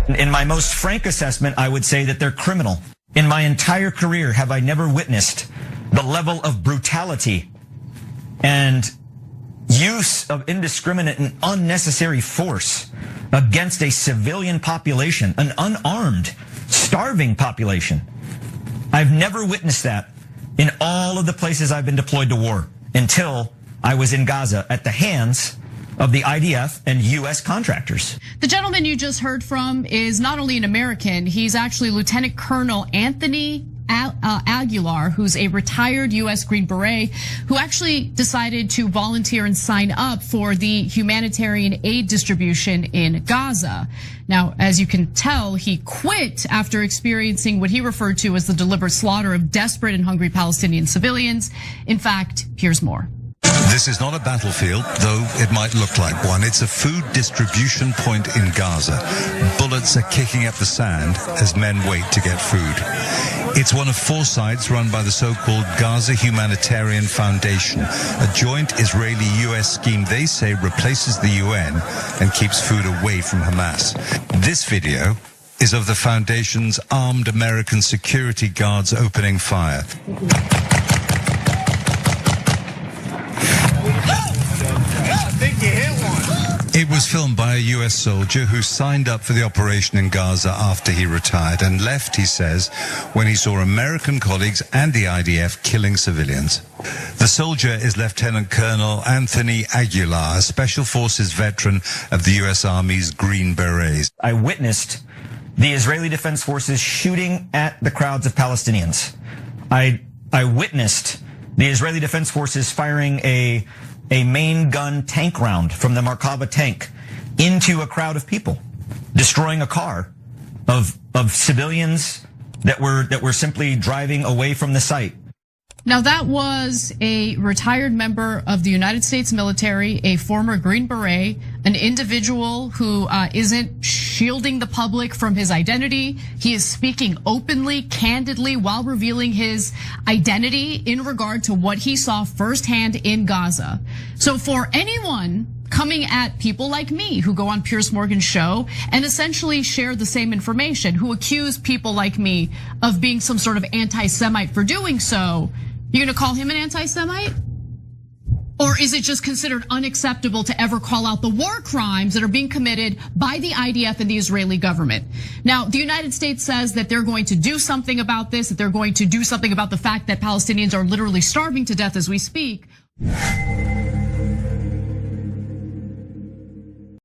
In my most frank assessment, I would say that they're criminal. In my entire career, have I never witnessed the level of brutality and use of indiscriminate and unnecessary force against a civilian population, an unarmed, starving population. I've never witnessed that in all of the places I've been deployed to war until I was in Gaza at the hands of the IDF and US contractors. The gentleman you just heard from is not only an American, he's actually Lieutenant Colonel Anthony Aguilar, who's a retired US Green Beret, who actually decided to volunteer and sign up for the humanitarian aid distribution in Gaza. Now, as you can tell, he quit after experiencing what he referred to as the deliberate slaughter of desperate and hungry Palestinian civilians. In fact, here's more. This is not a battlefield, though it might look like one. It's a food distribution point in Gaza. Bullets are kicking up the sand as men wait to get food. It's one of 4 sites run by the so-called Gaza Humanitarian Foundation, a joint Israeli-US scheme they say replaces the UN and keeps food away from Hamas. This video is of the foundation's armed American security guards opening fire. It was filmed by a US soldier who signed up for the operation in Gaza after he retired and left, he says, when he saw American colleagues and the IDF killing civilians. The soldier is Lieutenant Colonel Anthony Aguilar, a Special Forces veteran of the US Army's Green Berets. I witnessed the Israeli Defense Forces shooting at the crowds of Palestinians. I witnessed the Israeli Defense Forces firing a main gun tank round from the Merkava tank into a crowd of people, destroying a car of civilians that were simply driving away from the site. Now that was a retired member of the United States military, a former Green Beret, an individual who isn't shielding the public from his identity. He is speaking openly, candidly, while revealing his identity in regard to what he saw firsthand in Gaza. So for anyone coming at people like me who go on Piers Morgan's show and essentially share the same information, who accuse people like me of being some sort of anti-Semite for doing so, you're gonna call him an anti-Semite? Or is it just considered unacceptable to ever call out the war crimes that are being committed by the IDF and the Israeli government? Now, the United States says that they're going to do something about this, that they're going to do something about the fact that Palestinians are literally starving to death as we speak.